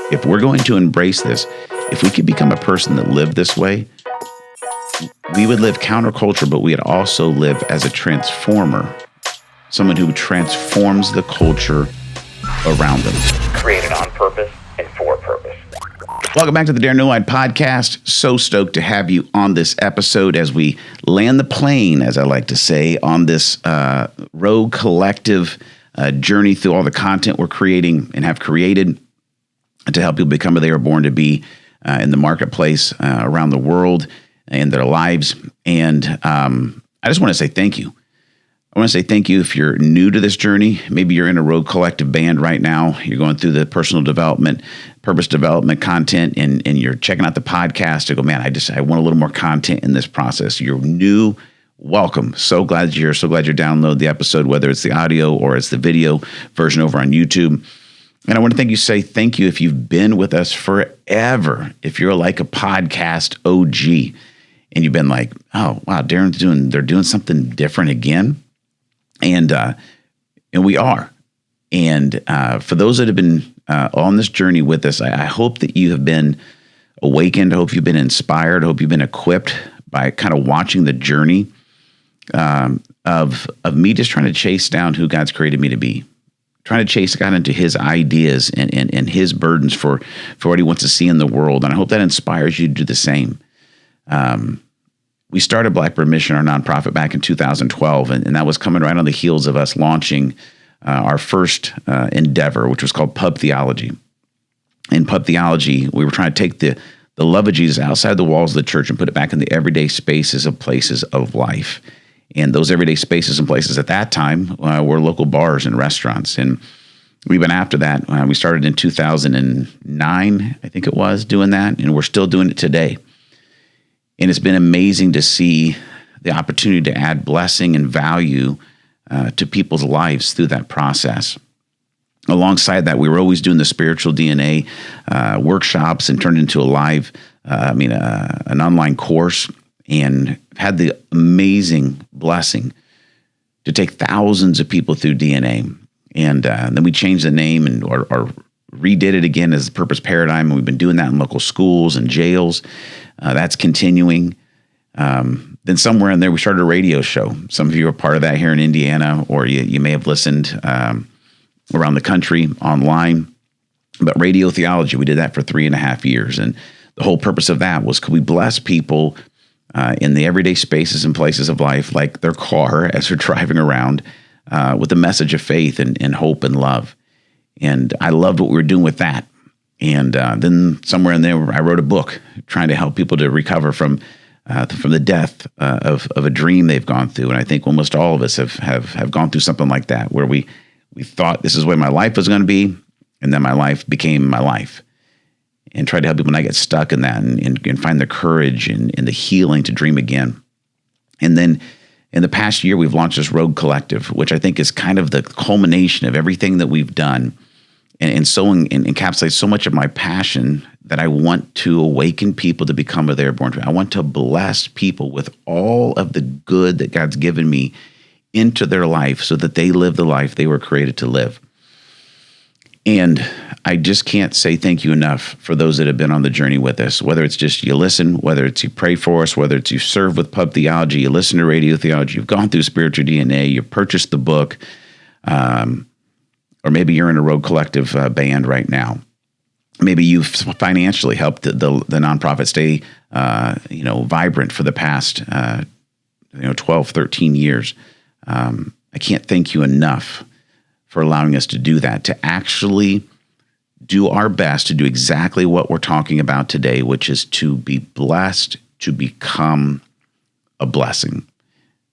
If we're going to embrace this, if we could become a person that lived this way, we would live counterculture, but we'd also live as a transformer, someone who transforms the culture around them. Created on purpose and for purpose. Welcome back to the Daron No podcast. So stoked to have you on this episode as we land the plane, as I like to say, on this Rogue Collective journey through all the content we're creating and have created to help people become who they were born to be in the marketplace around the world and their lives. And I just want to say thank you. I want to say thank you if you're new to this journey. Maybe you're in a Rogue Collective band right now. You're going through the personal development, purpose development content, and you're checking out the podcast to go, man, I want a little more content in this process. You're new. Welcome. So glad you're here. So glad you download the episode, whether it's the audio or it's the video version over on YouTube. And I want to say thank you if you've been with us forever. If you're like a podcast OG and you've been like, oh, wow, they're doing something different again. And we are. And for those that have been on this journey with us, I hope that you have been awakened. I hope you've been inspired. I hope you've been equipped by kind of watching the journey of me just trying to chase down who God's created me to be. Trying to chase God into his ideas and his burdens for what he wants to see in the world. And I hope that inspires you to do the same. We started Blackbird Mission, our nonprofit, back in 2012, and that was coming right on the heels of us launching our first endeavor, which was called Pub Theology. In Pub Theology, we were trying to take the love of Jesus outside the walls of the church and put it back in the everyday spaces of places of life. And those everyday spaces and places at that time were local bars and restaurants. And we've been after that. We started in 2009, I think it was, doing that. And we're still doing it today. And it's been amazing to see the opportunity to add blessing and value to people's lives through that process. Alongside that, we were always doing the spiritual DNA workshops and turned into an online course, and had the amazing blessing to take thousands of people through DNA. And then we changed the name or redid it again as the Purpose Paradigm. And we've been doing that in local schools and jails. That's continuing. Then somewhere in there, we started a radio show. Some of you are part of that here in Indiana, or you may have listened around the country online. But Radio Theology, we did that for 3.5 years. And the whole purpose of that was, could we bless people in the everyday spaces and places of life, like their car as they're driving around, with a message of faith and hope and love. And I loved what we were doing with that. And then somewhere in there, I wrote a book trying to help people to recover from the death of a dream they've gone through. And I think almost all of us have gone through something like that, where we thought this is the way my life was going to be, and then my life became my life. And try to help people not get stuck in that and find the courage and the healing to dream again. And then in the past year, we've launched this Rogue Collective, which I think is kind of the culmination of everything that we've done, and so encapsulates so much of my passion that I want to awaken people to become what they're born to. I want to bless people with all of the good that God's given me into their life so that they live the life they were created to live. And I just can't say thank you enough for those that have been on the journey with us, whether it's just you listen, whether it's you pray for us, whether it's you serve with Pub Theology, you listen to Radio Theology, you've gone through Spiritual DNA, you purchased the book, or maybe you're in a Rogue Collective band right now. Maybe you've financially helped the nonprofit stay vibrant for the past 12, 13 years. I can't thank you enough for allowing us to do that, to actually do our best to do exactly what we're talking about today, which is to be blessed, to become a blessing.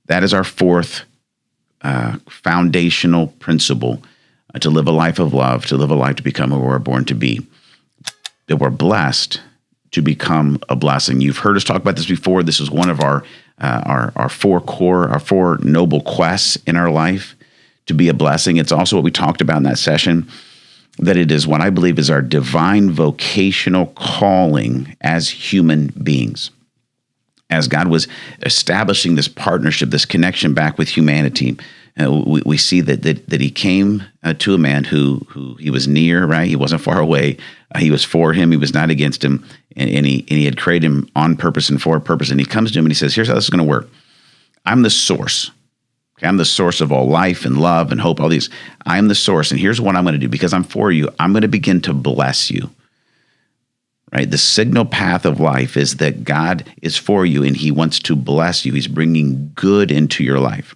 That is our fourth foundational principle, to live a life of love, to live a life to become who we're born to be. That we're blessed to become a blessing. You've heard us talk about this before. This is one of our four noble quests in our life, to be a blessing. It's also what we talked about in that session, that it is what I believe is our divine vocational calling as human beings. As God was establishing this partnership, this connection back with humanity, we see that he came to a man who he was near, right? He wasn't far away, He was for him. He was not against him. And he had created him on purpose and for a purpose. And he comes to him and he says, here's how this is going to work. I'm the source. Okay, I'm the source of all life and love and hope, all these. I'm the source. And here's what I'm going to do. Because I'm for you, I'm going to begin to bless you. Right? The signal path of life is that God is for you and he wants to bless you. He's bringing good into your life.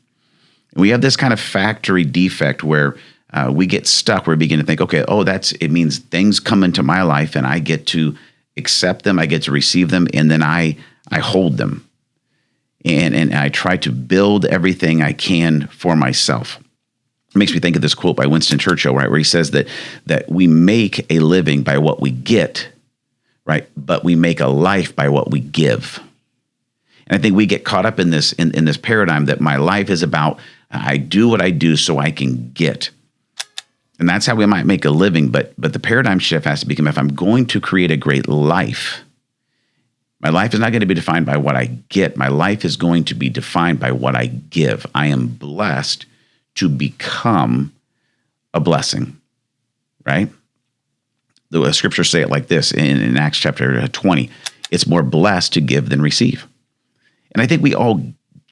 And we have this kind of factory defect where we get stuck. We begin to think, okay, it means things come into my life and I get to accept them. I get to receive them. And then I hold them. And I try to build everything I can for myself. It makes me think of this quote by Winston Churchill, right? Where he says that we make a living by what we get, right? But we make a life by what we give. And I think we get caught up in this paradigm that my life is about, I do what I do so I can get. And that's how we might make a living. But the paradigm shift has to become, if I'm going to create a great life, my life is not going to be defined by what I get. My life is going to be defined by what I give. I am blessed to become a blessing, right? The scriptures say it like this in Acts chapter 20. It's more blessed to give than receive. And I think we all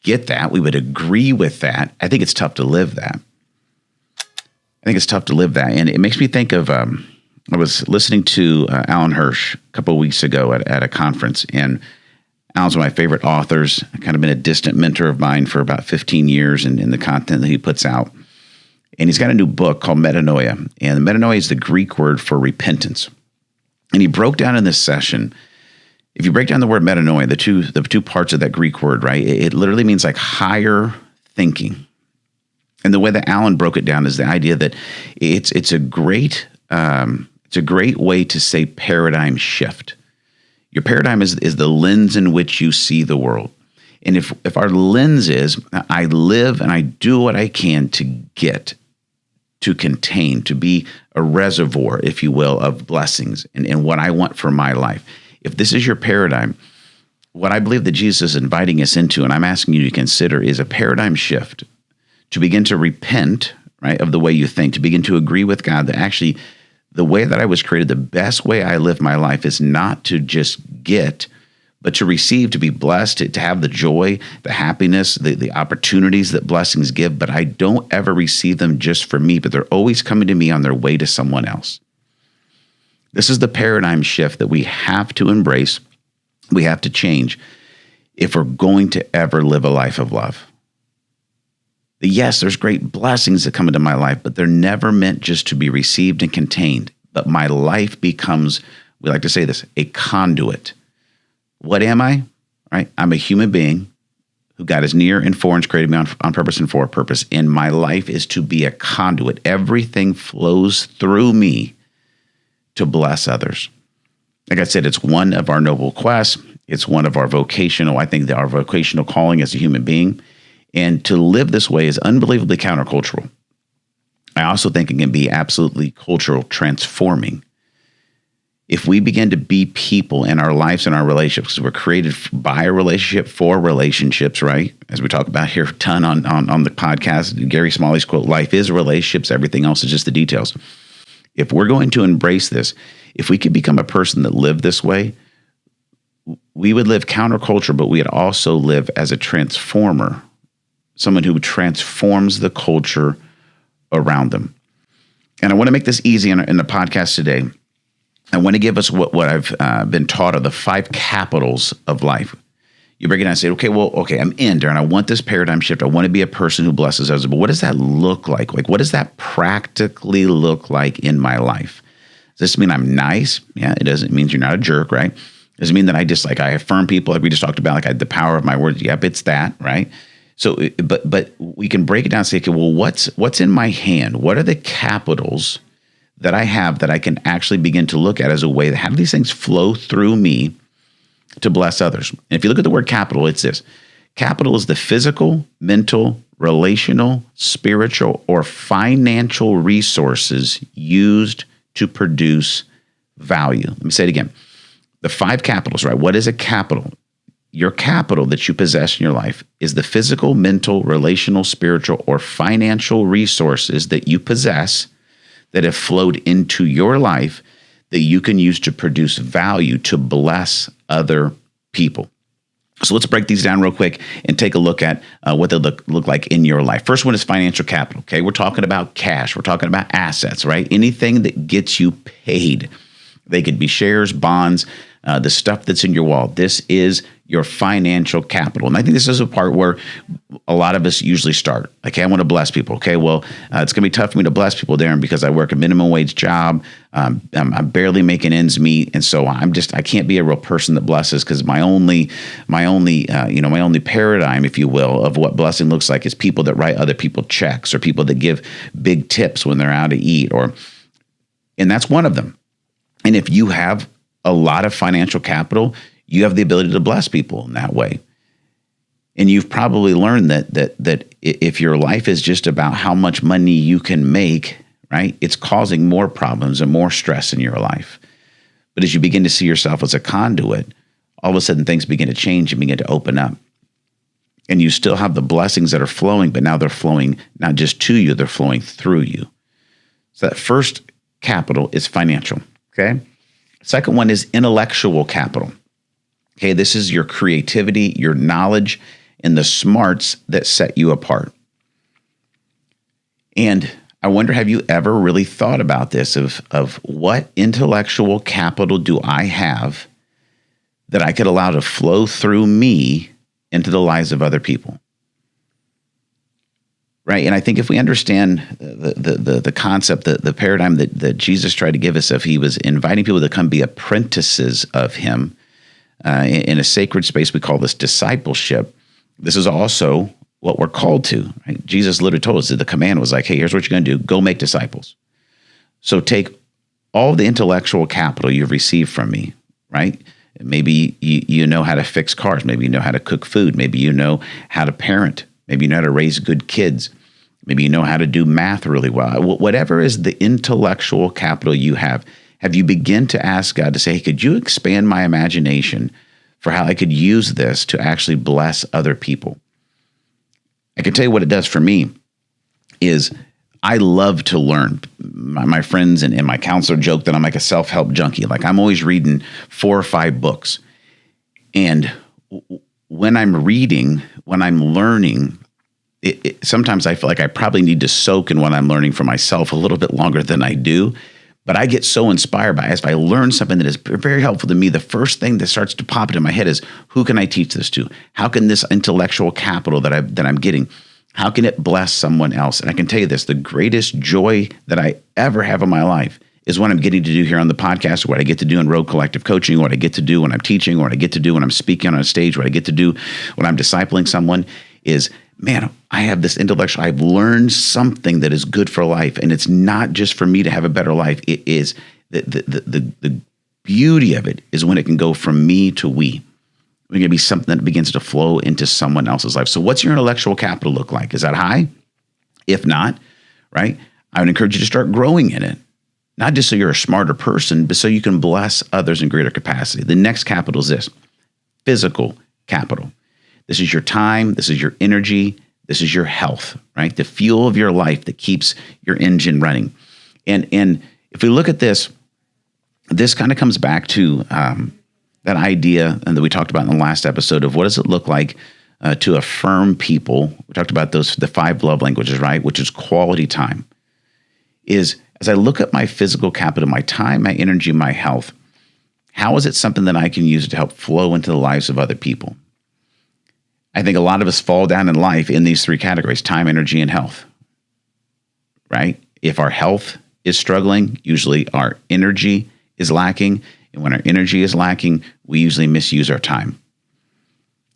get that. We would agree with that. I think it's tough to live that. And it makes me think of, I was listening to Alan Hirsch a couple of weeks ago at a conference. And Alan's one of my favorite authors, kind of been a distant mentor of mine for about 15 years in the content that he puts out. And he's got a new book called Metanoia. And metanoia is the Greek word for repentance. And he broke down in this session, if you break down the word metanoia, the two parts of that Greek word, right, it literally means like higher thinking. And the way that Alan broke it down is the idea that it's a great way to say paradigm shift. Your paradigm is the lens in which you see the world. And if our lens is, I live and I do what I can to get, to contain, to be a reservoir, if you will, of blessings and what I want for my life. If this is your paradigm, what I believe that Jesus is inviting us into, and I'm asking you to consider, is a paradigm shift to begin to repent, right, of the way you think, to begin to agree with God that actually the way that I was created, the best way I live my life is not to just get, but to receive, to be blessed, to have the joy, the happiness, the opportunities that blessings give, but I don't ever receive them just for me, but they're always coming to me on their way to someone else. This is the paradigm shift that we have to embrace, we have to change if we're going to ever live a life of love. Yes, there's great blessings that come into my life, but they're never meant just to be received and contained. But my life becomes, we like to say this, a conduit. What am I? Right? I'm a human being who God is near and for and created me on purpose and for a purpose. And my life is to be a conduit. Everything flows through me to bless others. Like I said, it's one of our noble quests. It's one of our vocational, I think that our vocational calling as a human being. And to live this way is unbelievably countercultural. I also think it can be absolutely cultural transforming. If we begin to be people in our lives and our relationships, because we're created by a relationship for relationships, right? As we talk about here a ton on the podcast, Gary Smalley's quote, life is relationships, everything else is just the details. If we're going to embrace this, if we could become a person that lived this way, we would live counterculture, but we'd also live as a transformer, someone who transforms the culture around them. And I want to make this easy in the podcast today. I want to give us what I've been taught are the 5 capitals of life. You break it down and say, okay, I'm in, Daron. I want this paradigm shift. I want to be a person who blesses others. But what does that look like? Like, what does that practically look like in my life? Does this mean I'm nice? Yeah, it doesn't. It means you're not a jerk, right? Does it mean that I affirm people like we just talked about, the power of my words? Yep, it's that, right? So, but we can break it down and say, okay, well, what's in my hand? What are the capitals that I have that I can actually begin to look at as a way that how do these things flow through me to bless others? And if you look at the word capital, it's this. Capital is the physical, mental, relational, spiritual, or financial resources used to produce value. Let me say it again. The 5 capitals, right? What is a capital? Your capital that you possess in your life is the physical, mental, relational, spiritual, or financial resources that you possess that have flowed into your life that you can use to produce value to bless other people. So let's break these down real quick and take a look at what they look like in your life. First one is financial capital. Okay, we're talking about cash. We're talking about assets, right? Anything that gets you paid. They could be shares, bonds, the stuff that's in your wallet. This is your financial capital. And I think this is a part where a lot of us usually start. Okay, I want to bless people. Okay, well, it's going to be tough for me to bless people, Daron, because I work a minimum wage job. I'm barely making ends meet, and so I can't be a real person that blesses, because my only paradigm, if you will, of what blessing looks like is people that write other people checks, or people that give big tips when they're out to eat, and that's one of them. And if you have a lot of financial capital, you have the ability to bless people in that way. And you've probably learned that if your life is just about how much money you can make, right, it's causing more problems and more stress in your life. But as you begin to see yourself as a conduit, all of a sudden things begin to change and begin to open up. And you still have the blessings that are flowing, but now they're flowing not just to you, they're flowing through you. So that first capital is financial, okay? Second one is intellectual capital. Okay, this is your creativity, your knowledge, and the smarts that set you apart. And I wonder, have you ever really thought about this, of what intellectual capital do I have that I could allow to flow through me into the lives of other people? Right, and I think if we understand the concept, the paradigm that Jesus tried to give us, of he was inviting people to come be apprentices of him in a sacred space, we call this discipleship. This is also what we're called to. Right? Jesus literally told us that the command was like, hey, here's what you're going to do. Go make disciples. So take all the intellectual capital you've received from me, right? Maybe you know how to fix cars. Maybe you know how to cook food. Maybe you know how to parent. Maybe you know how to raise good kids. Maybe you know how to do math really well. Whatever is the intellectual capital you have you begin to ask God to say, hey, could you expand my imagination for how I could use this to actually bless other people? I can tell you what it does for me is I love to learn. My friends and my counselor joke that I'm like a self-help junkie. Like I'm always reading 4 or 5 books. And when I'm reading, when I'm learning, sometimes I feel like I probably need to soak in what I'm learning for myself a little bit longer than I do. But I get so inspired by it. As if I learn something that is very helpful to me, the first thing that starts to pop into my head is, who can I teach this to? How can this intellectual capital that I'm getting, how can it bless someone else? And I can tell you this, the greatest joy that I ever have in my life is what I'm getting to do here on the podcast, what I get to do in Rogue Collective Coaching, what I get to do when I'm teaching, what I get to do when I'm speaking on a stage, what I get to do when I'm discipling someone is, man, I have this intellectual, I've learned something that is good for life. And it's not just for me to have a better life. It is the beauty of it is when it can go from me to we. We're going to be something that begins to flow into someone else's life. So what's your intellectual capital look like? Is that high? If not, right, I would encourage you to start growing in it. Not just so you're a smarter person, but so you can bless others in greater capacity. The next capital is this, physical capital. This is your time. This is your energy. This is your health, right? The fuel of your life that keeps your engine running. And if we look at this kind of comes back to that idea that we talked about in the last episode of what does it look like to affirm people. We talked about the 5 love languages, right? Which is quality time. Is as I look at my physical capital, my time, my energy, my health, how is it something that I can use to help flow into the lives of other people? I think a lot of us fall down in life in these 3 categories, time, energy, and health, right? If our health is struggling, usually our energy is lacking. And when our energy is lacking, we usually misuse our time.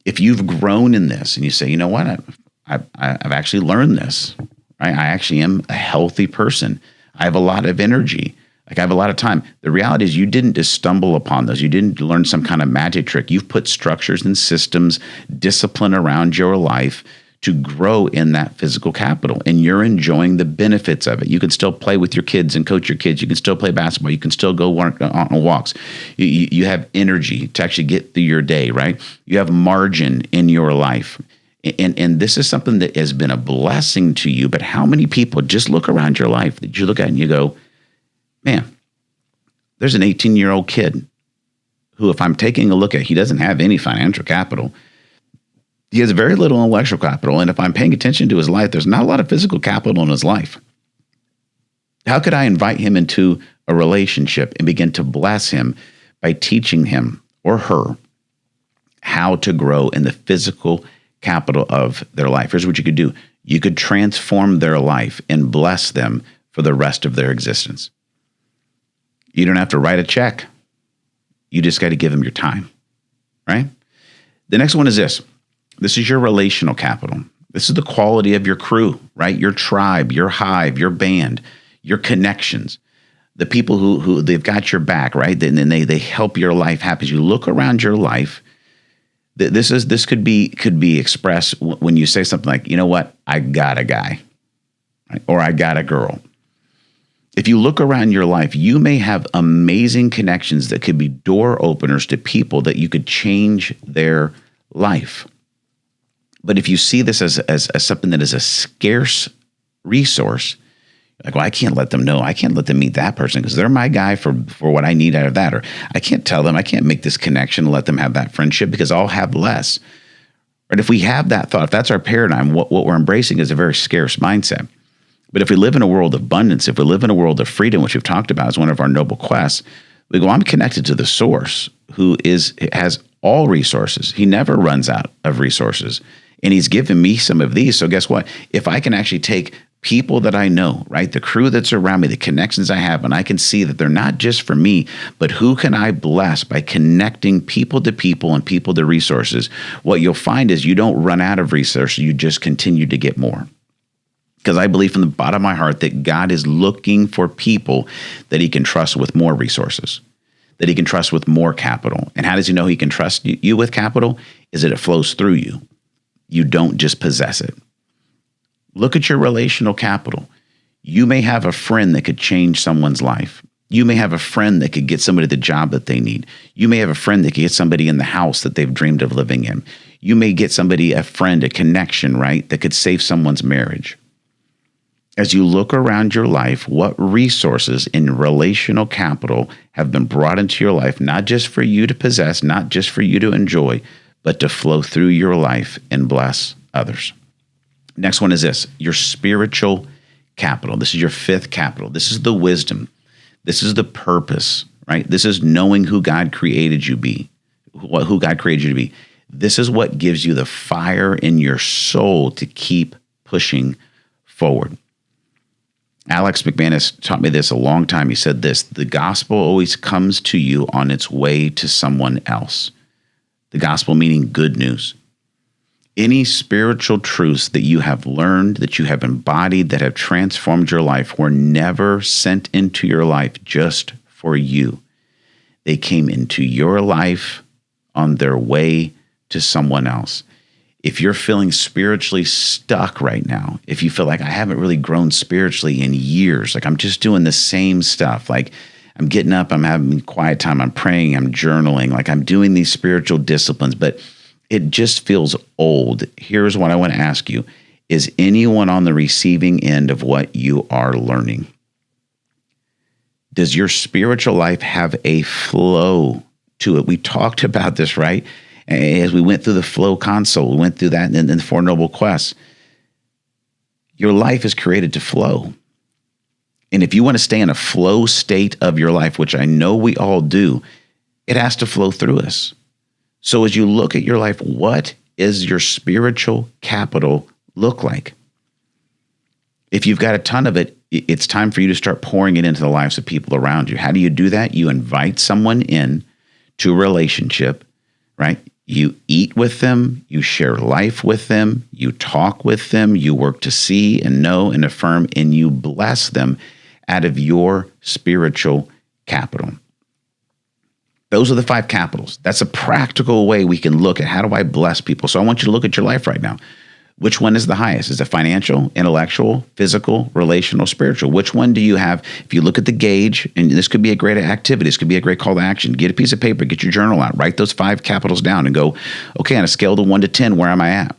If you've grown in this and you say, you know what, I've actually learned this, right? I actually am a healthy person. I have a lot of energy. Like I have a lot of time. The reality is you didn't just stumble upon those. You didn't learn some kind of magic trick. You've put structures and systems, discipline around your life to grow in that physical capital. And you're enjoying the benefits of it. You can still play with your kids and coach your kids. You can still play basketball. You can still go on walks. You have energy to actually get through your day, right? You have margin in your life. And this is something that has been a blessing to you. But how many people just look around your life that you look at and you go, man, There's an 18-year-old kid who, if I'm taking a look at, he doesn't have any financial capital. He has very little intellectual capital. And if I'm paying attention to his life, there's not a lot of physical capital in his life. How could I invite him into a relationship and begin to bless him by teaching him or her how to grow in the physical capital of their life? Here's what you could do. You could transform their life and bless them for the rest of their existence. You don't have to write a check. You just got to give them your time, right? The next one is this. This is your relational capital. This is the quality of your crew, right? Your tribe, your hive, your band, your connections, the people who they've got your back, right? And then they help your life happen. As you look around your life, this could be expressed when you say something like, you know what, I got a guy, right? Or I got a girl. If you look around your life, you may have amazing connections that could be door openers to people that you could change their life. But if you see this as something that is a scarce resource, like, well, I can't let them know. I can't let them meet that person because they're my guy for what I need out of that. Or I can't tell them, I can't make this connection and let them have that friendship because I'll have less. Right? If we have that thought, if that's our paradigm, what we're embracing is a very scarce mindset. But if we live in a world of abundance, if we live in a world of freedom, which we've talked about as one of our noble quests, we go, I'm connected to the source who has all resources. He never runs out of resources. And he's given me some of these. So guess what? If I can actually take people that I know, right, the crew that's around me, the connections I have, and I can see that they're not just for me, but who can I bless by connecting people to people and people to resources, what you'll find is you don't run out of resources, you just continue to get more. Because I believe from the bottom of my heart that God is looking for people that he can trust with more resources, that he can trust with more capital. And how does he know he can trust you with capital? Is that it flows through you. You don't just possess it. Look at your relational capital. You may have a friend that could change someone's life. You may have a friend that could get somebody the job that they need. You may have a friend that could get somebody in the house that they've dreamed of living in. You may get somebody, a friend, a connection, right, that could save someone's marriage. As you look around your life, what resources in relational capital have been brought into your life, not just for you to possess, not just for you to enjoy, but to flow through your life and bless others. Next one is this, your spiritual capital. This is your fifth capital. This is the wisdom. This is the purpose, right? This is knowing who God created you who God created you to be. This is what gives you the fire in your soul to keep pushing forward. Alex McManus taught me this a long time. He said this, the gospel always comes to you on its way to someone else. The gospel meaning good news. Any spiritual truths that you have learned, that you have embodied, that have transformed your life were never sent into your life just for you. They came into your life on their way to someone else. If you're feeling spiritually stuck right now, if you feel like I haven't really grown spiritually in years, like I'm just doing the same stuff, like I'm getting up, I'm having quiet time, I'm praying, I'm journaling, like I'm doing these spiritual disciplines, but it just feels old. Here's what I want to ask you. Is anyone on the receiving end of what you are learning? Does your spiritual life have a flow to it? We talked about this, right? As we went through the flow console, we went through that in the Four Noble Quests. Your life is created to flow. And if you want to stay in a flow state of your life, which I know we all do, it has to flow through us. So as you look at your life, what is your spiritual capital look like? If you've got a ton of it, it's time for you to start pouring it into the lives of people around you. How do you do that? You invite someone in to a relationship, right? You eat with them, you share life with them, you talk with them, you work to see and know and affirm, and you bless them out of your spiritual capital. Those are the 5 capitals. That's a practical way we can look at how do I bless people. So I want you to look at your life right now. Which one is the highest? Is it financial, intellectual, physical, relational, spiritual? Which one do you have? If you look at the gauge, and this could be a great activity, this could be a great call to action. Get a piece of paper, get your journal out, write those 5 capitals down and go, okay, on a scale of 1 to 10, where am I at?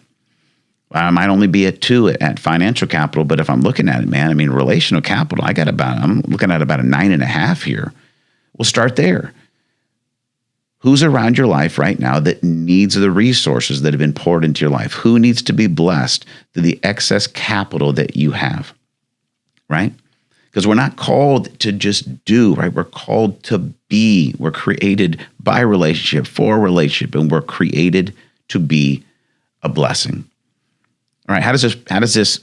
I might only be at 2 at financial capital, but if I'm looking at it, man, I mean, relational capital, I'm looking at about a 9.5 here. Well, start there. Who's around your life right now that needs the resources that have been poured into your life? Who needs to be blessed through the excess capital that you have, right? Because we're not called to just do, right? We're called to be. We're created by relationship, for relationship, and we're created to be a blessing. All right, how does this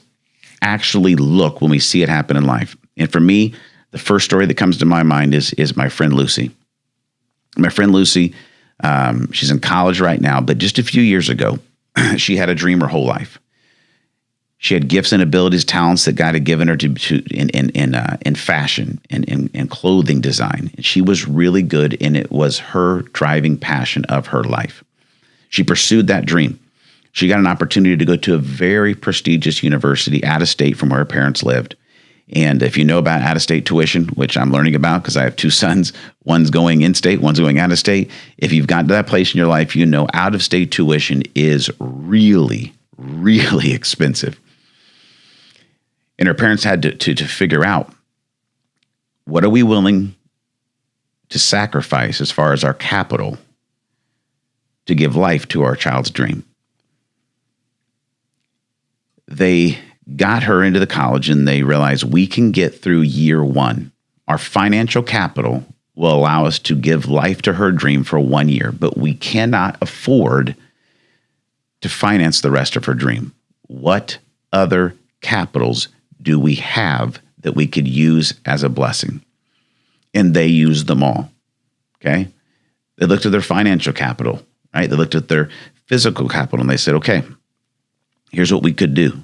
actually look when we see it happen in life? And for me, the first story that comes to my mind is my friend Lucy. My friend Lucy, she's in college right now, but just a few years ago, she had a dream her whole life. She had gifts and abilities, talents that God had given her in fashion and clothing design. And she was really good, and it was her driving passion of her life. She pursued that dream. She got an opportunity to go to a very prestigious university out of state from where her parents lived. And if you know about out-of-state tuition, which I'm learning about because I have two sons, one's going in-state, one's going out-of-state. If you've gotten to that place in your life, you know out-of-state tuition is really, really expensive. And her parents had to figure out, what are we willing to sacrifice as far as our capital to give life to our child's dream? They got her into the college, and they realized we can get through year one. Our financial capital will allow us to give life to her dream for 1 year, but we cannot afford to finance the rest of her dream. What other capitals do we have that we could use as a blessing? And they used them all, okay? They looked at their financial capital, right? They looked at their physical capital, and they said, okay, here's what we could do.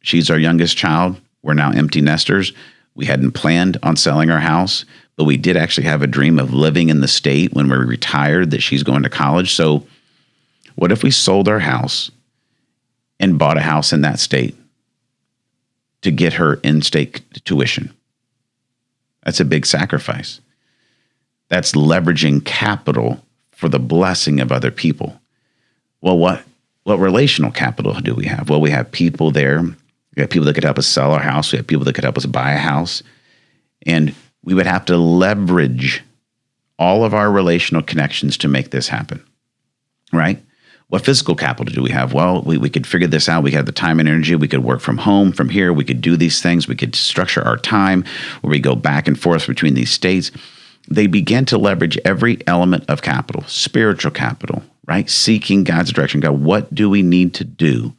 She's our youngest child. We're now empty nesters. We hadn't planned on selling our house, but we did actually have a dream of living in the state when we're retired, that she's going to college. So what if we sold our house and bought a house in that state to get her in-state tuition? That's a big sacrifice. That's leveraging capital for the blessing of other people. Well, what relational capital do we have? Well, we have people there. We have people that could help us sell our house. We have people that could help us buy a house. And we would have to leverage all of our relational connections to make this happen, right? What physical capital do we have? Well, we could figure this out. We have the time and energy. We could work from home, from here. We could do these things. We could structure our time where we go back and forth between these states. They began to leverage every element of capital, spiritual capital, right? Seeking God's direction. God, what do we need to do?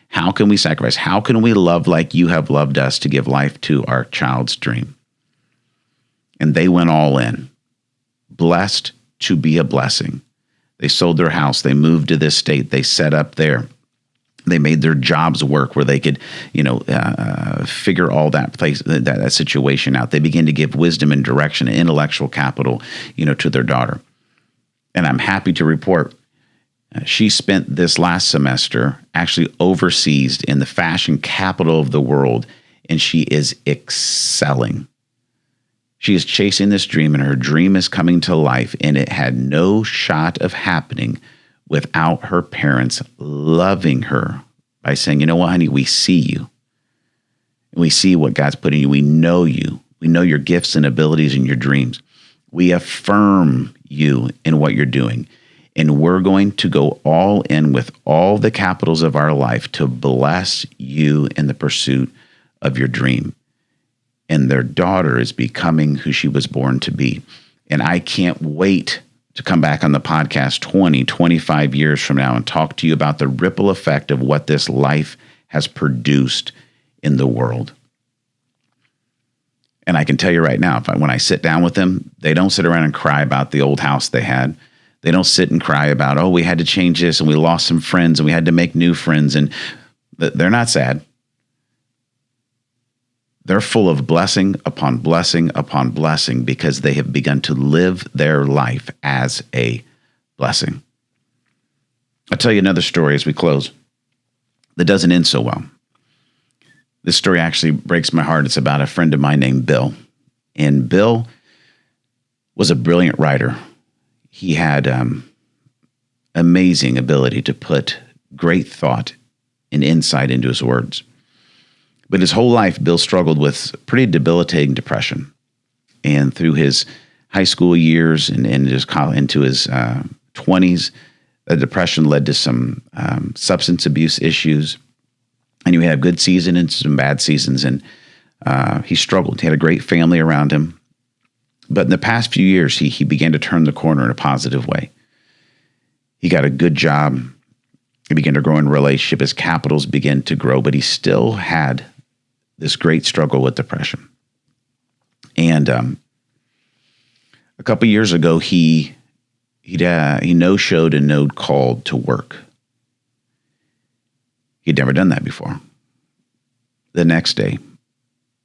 How can we sacrifice? How can we love like you have loved us to give life to our child's dream? And they went all in, blessed to be a blessing. They sold their house. They moved to this state. They set up there. They made their jobs work where they could, figure all that situation out. They began to give wisdom and direction and intellectual capital, to their daughter. And I'm happy to report she spent this last semester actually overseas in the fashion capital of the world, and she is excelling. She is chasing this dream, and her dream is coming to life, and it had no shot of happening without her parents loving her by saying, you know what, honey, we see you. We see what God's put in you. We know you. We know your gifts and abilities and your dreams. We affirm you in what you're doing. And we're going to go all in with all the capitals of our life to bless you in the pursuit of your dream. And their daughter is becoming who she was born to be. And I can't wait to come back on the podcast 20, 25 years from now and talk to you about the ripple effect of what this life has produced in the world. And I can tell you right now, when I sit down with them, they don't sit around and cry about the old house they had. They don't sit and cry about, oh, we had to change this and we lost some friends and we had to make new friends. And they're not sad. They're full of blessing upon blessing upon blessing because they have begun to live their life as a blessing. I'll tell you another story as we close that doesn't end so well. This story actually breaks my heart. It's about a friend of mine named Bill. And Bill was a brilliant writer. He had amazing ability to put great thought and insight into his words. But his whole life, Bill struggled with pretty debilitating depression. And through his high school years and into his 20s. The depression led to some substance abuse issues. And he had a good season and some bad seasons. And he struggled. He had a great family around him. But in the past few years, he began to turn the corner in a positive way. He got a good job. He began to grow in a relationship. His capitals began to grow, but he still had this great struggle with depression. And a couple years ago, he no-showed and no-called to work. He'd never done that before. The next day,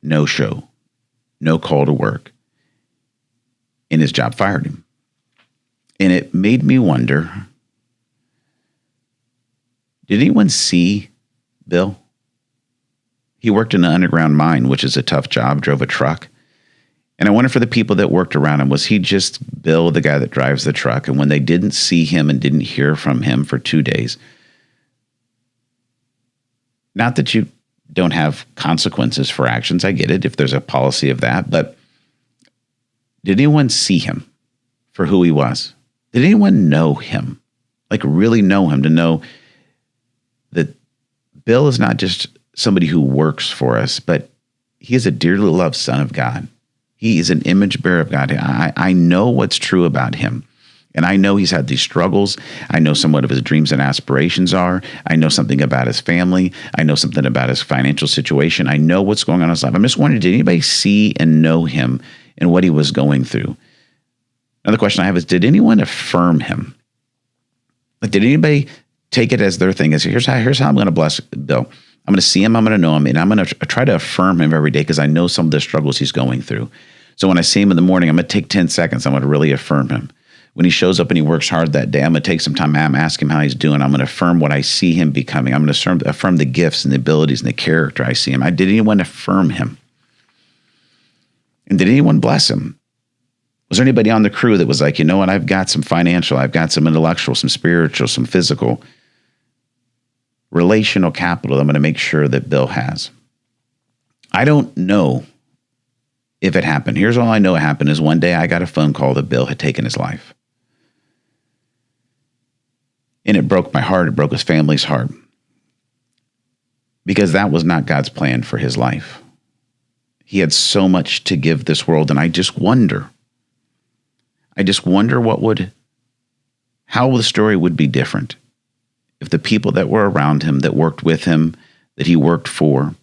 no show, no call to work, and his job fired him. And it made me wonder, did anyone see Bill? He worked in an underground mine, which is a tough job, drove a truck. And I wonder for the people that worked around him, was he just Bill, the guy that drives the truck? And when they didn't see him and didn't hear from him for 2 days, not that you don't have consequences for actions, I get it, if there's a policy of that, but did anyone see him for who he was? Did anyone know him? Like really know him, to know that Bill is not just somebody who works for us, but he is a dearly loved son of God. He is an image bearer of God. I know what's true about him. And I know he's had these struggles. I know somewhat of his dreams and aspirations are. I know something about his family. I know something about his financial situation. I know what's going on in his life. I'm just wondering, did anybody see and know him and what he was going through? Another question I have is, did anyone affirm him? Like, did anybody take it as their thing? As here's how I'm going to bless Bill. I'm going to see him. I'm going to know him. And I'm going to try to affirm him every day because I know some of the struggles he's going through. So when I see him in the morning, I'm going to take 10 seconds. I'm going to really affirm him. When he shows up and he works hard that day, I'm going to take some time. I'm ask him how he's doing. I'm going to affirm what I see him becoming. I'm going to affirm the gifts and the abilities and the character I see him. Did anyone affirm him? And did anyone bless him? Was there anybody on the crew that was like, you know what, I've got some financial, I've got some intellectual, some spiritual, some physical, relational capital I'm going to make sure that Bill has? I don't know if it happened. Here's all I know it happened is one day I got a phone call that Bill had taken his life. And it broke my heart. It broke his family's heart. Because that was not God's plan for his life. He had so much to give this world. And I just wonder how the story would be different if the people that were around him, that worked with him, that he worked for,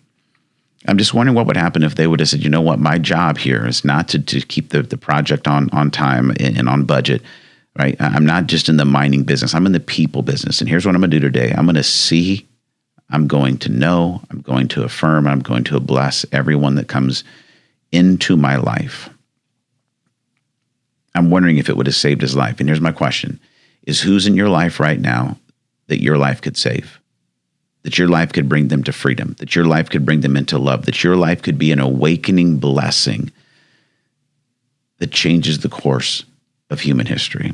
I'm just wondering what would happen if they would have said, you know what, my job here is not to keep the project on time and on budget, right? I'm not just in the mining business. I'm in the people business. And here's what I'm going to do today. I'm going to see, I'm going to know, I'm going to affirm, I'm going to bless everyone that comes into my life. I'm wondering if it would have saved his life. And here's my question, is who's in your life right now that your life could save? That your life could bring them to freedom, that your life could bring them into love, that your life could be an awakening blessing that changes the course of human history.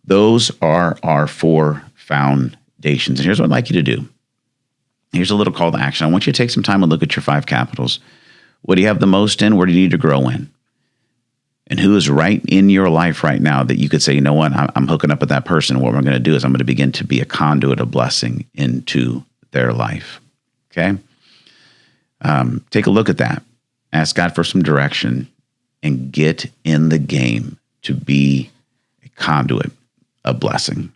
Those are our 4 foundations. And here's what I'd like you to do. Here's a little call to action. I want you to take some time and look at your 5 capitals. What do you have the most in? Where do you need to grow in? And who is right in your life right now that you could say, you know what, I'm hooking up with that person. What we're going to do is I'm going to begin to be a conduit of blessing into their life. Okay? Take a look at that. Ask God for some direction and get in the game to be a conduit of blessing.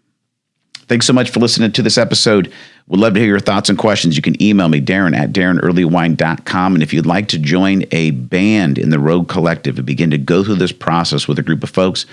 Thanks so much for listening to this episode. Would love to hear your thoughts and questions. You can email me, Daron at DaronEarlyWine.com. And if you'd like to join a band in the Rogue Collective and begin to go through this process with a group of folks,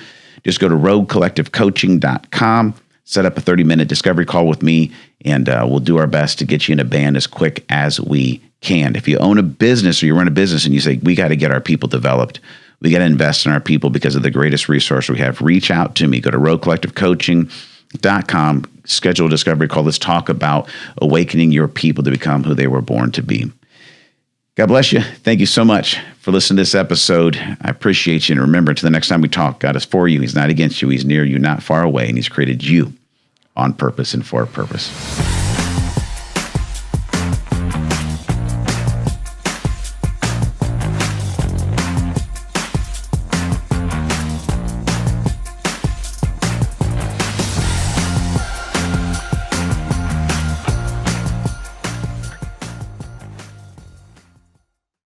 just go to RogueCollectiveCoaching.com, set up a 30-minute discovery call with me, and we'll do our best to get you in a band as quick as we can. If you own a business or you run a business and you say, we got to get our people developed, we got to invest in our people because of the greatest resource we have, reach out to me. Go to RogueCollectiveCoaching.com, schedule a discovery call. Let's talk about awakening your people to become who they were born to be. God bless you. Thank you so much for listening to this episode. I appreciate you. And remember, until the next time we talk, God is for you. He's not against you. He's near you, not far away. And he's created you on purpose and for a purpose.